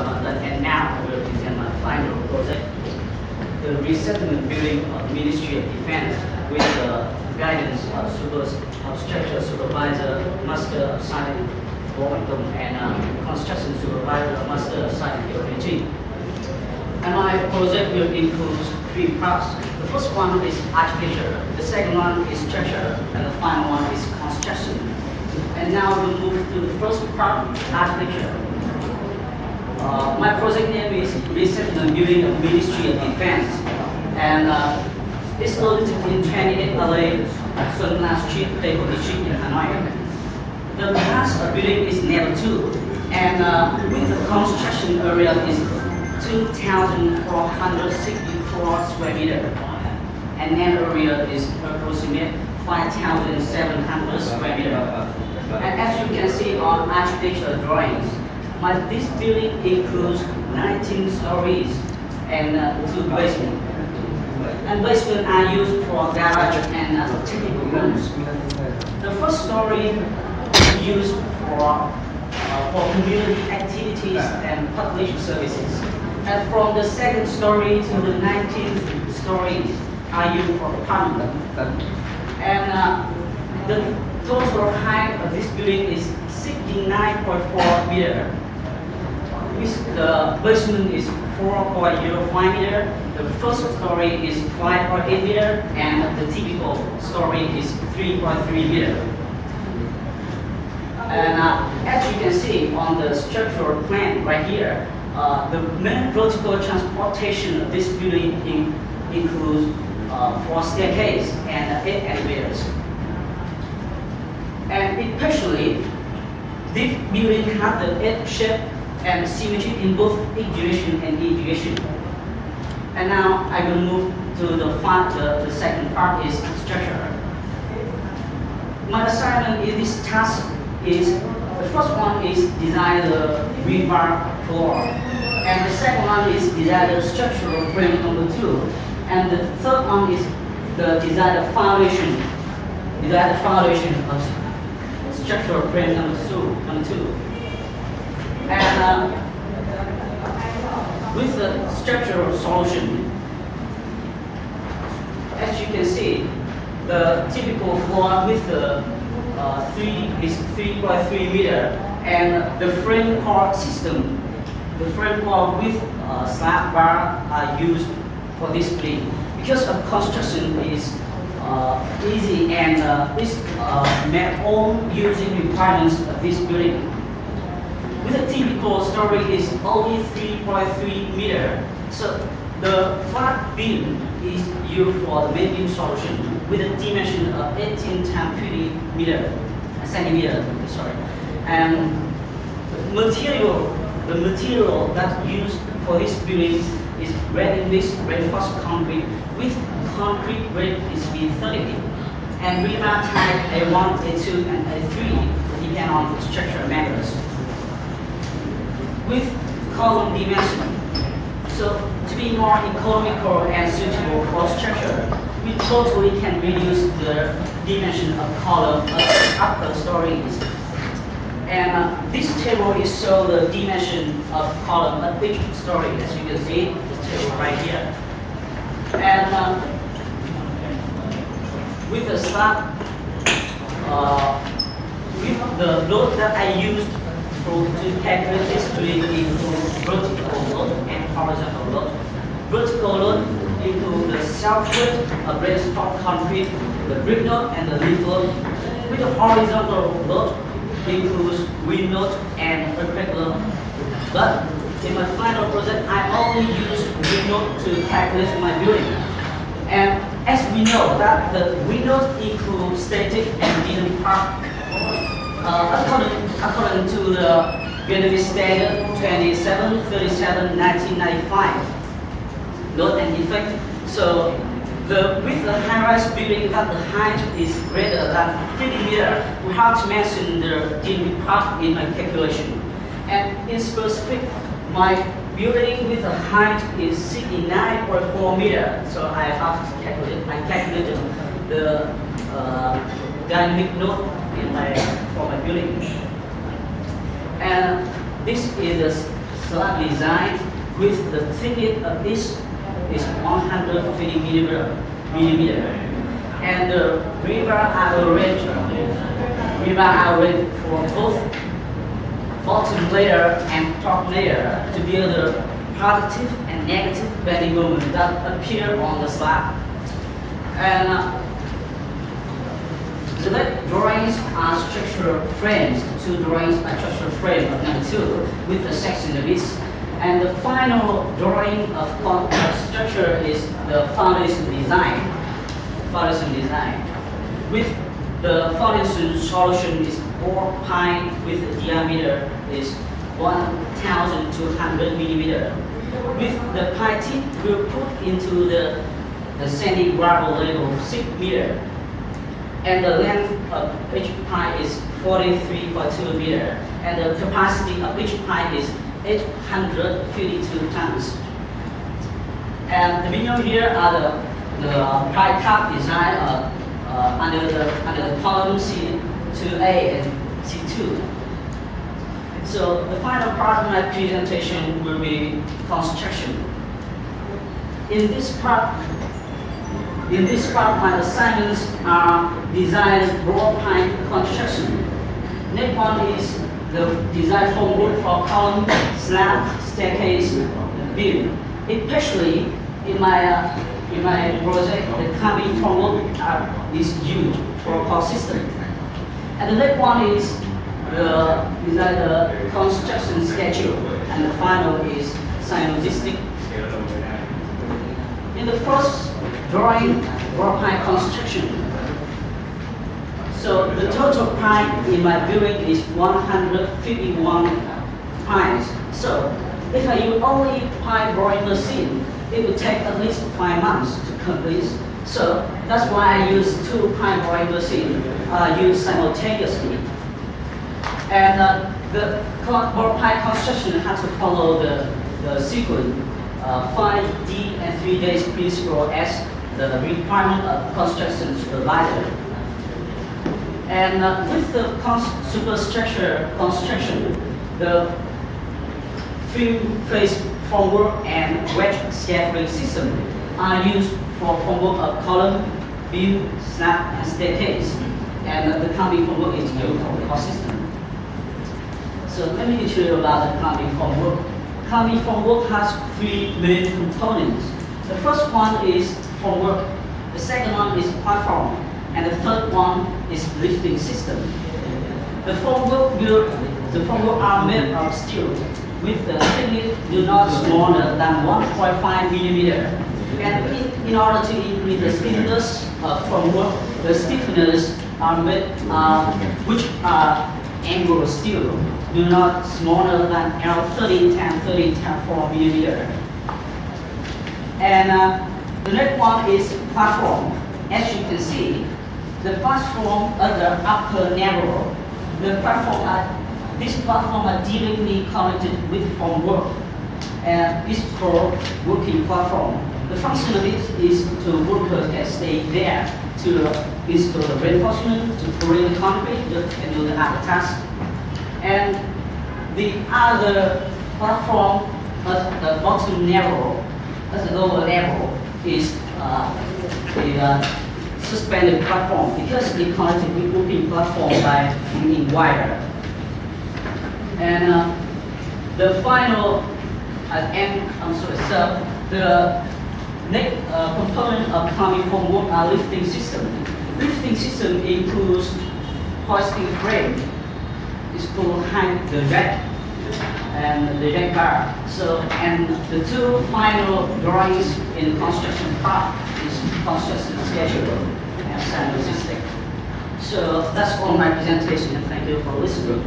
London, and now I will present my final project, the resettlement building of the Ministry of Defense with the guidance of structural supervisor, master of site Washington, and construction supervisor, master of site Beijing. And my project will include three parts. The first one is architecture, the second one is structure, and the final one is construction. And now we'll move to the first part, architecture. My project name is Resettlement Building of Ministry of Defense, and it's located in 28 LA, Sun Lan Street, Daegu District in Hanoi. The mass of building is level 2, and with the construction area is 2,464 square meter, and land area is approximately 5,700 square meter. And as you can see on architectural drawings, this building includes 19 stories and 2 basements. And basements are used for garage and technical rooms. The first story is used for community activities and public services. And from the second story to the 19th story are used for apartment. And the total height of this building is 69.4 meter. The basement is 4.05 meter. The first story is 5.8 meter, and the typical story is 3.3 meter. And as you can see on the structural plan right here, the main vertical transportation of this building includes 4 staircases and 8 elevators. And especially, this building has the H shape and symmetry in both X direction and Y direction. And now I will move to the second part is structure. My assignment in this task is, the first one is design the rebar floor, and the second one is design the structural frame number 2, and the third one is the design the foundation of structural frame number two. And with the structural solution, as you can see, the typical floor with the 3.3 meter, and the frame core system, the frame core with slab bar are used for this building. Because of construction is easy and is met all using requirements of this building. With a typical story is only 3.3 meter, so the flat beam is used for the main beam solution with a dimension of 18 times 20 centimeter. And the material that's used for this building is ready-mix reinforced concrete with concrete grade is B30, and rebar type A1, A2, and A3 depend on the structural methods. With column dimension, so to be more economical and suitable for structure, we totally can reduce the dimension of column of upper stories. And this table is show the dimension of column of each story, as you can see, this table right here. And with the slab, with the load that I used to calculate this building includes vertical load and horizontal load. Vertical load includes the self-weight of raised top concrete, the brick load, and the leaf load. With the horizontal load includes wind load and earthquake load. But in my final project, I only use wind load to calculate my building. And as we know that the wind load includes static and dynamic part. According to the Vietnamese standard 2737 1995 load and effect. So with the high-rise building that the height is greater than 50 meters, we have to mention the dynamic part in my calculation. And in specific, my building with the height is 69.4 meters. So I have to calculate. I calculated the dynamic load for my building. And this is the slab design with the thickness of this is 150 millimeter. And the rebar average for both bottom layer and top layer to build the positive and negative bending moment that appear on the slab. And the left drawings are structural frames. Two drawings are structural frame of number 2 with the section of this. And the final drawing of structure is the foundation design. With the foundation solution is bore pine with the diameter is 1,200 millimeter. With the pine tip, we'll put into the sandy gravel level 6 meter. And the length of each pipe is 43.2 meter, and the capacity of each pipe is 852 tons. And the video here are the pipe cap design under the column C2A and C2. So the final part of my presentation will be construction. In this part, my assignments are design broad pipe construction. Next one is the design formwork for column, slab, staircase, beam. Especially in my project, the cabin formwork is used for core system. And the next one is the design the construction schedule, and the final is logistic. In the first drawing, broad pipe construction. So the total pipe in my building is 151 pipes. So if I use only pipe boring machine, it would take at least 5 months to complete. So that's why I use 2 pipe boring machines used simultaneously. And the broad pipe construction has to follow the sequence 5D and 3 days principle as the requirement of construction supervisor. And with the superstructure construction, the 3-phase formwork and wedge scaffolding system are used for formwork of column, beam, slab, and staircase. And the cabin formwork is used for the core system. So let me tell you about the cabin formwork. Cabin formwork has 3 main components. The first one is formwork, the second one is platform, and the third one is lifting system. The formwork are made of steel with the thickness do not smaller than 1.5 millimeter. And in order to increase the stiffness of formwork, the stiffness are made which are angle steel, do not smaller than L30, 10, 30, 10, 4 millimeter. And the next one is platform. As you can see, the platform at the upper level, this platform are directly connected with formwork, and this is called working platform. The function of it is to workers can stay there to install the reinforcement, to pour in the concrete, and do the other tasks. And the other platform at the bottom level, at the lower level, is the suspended platform because it connected with working platform by hanging wire. And the final so the next component of cabin formwork are lifting system. Lifting system includes hoisting frame. It's called the jack and the jack bar. So, and the 2 final drawings in construction part is construction schedule and logistic. So that's all my presentation. Thank you for listening.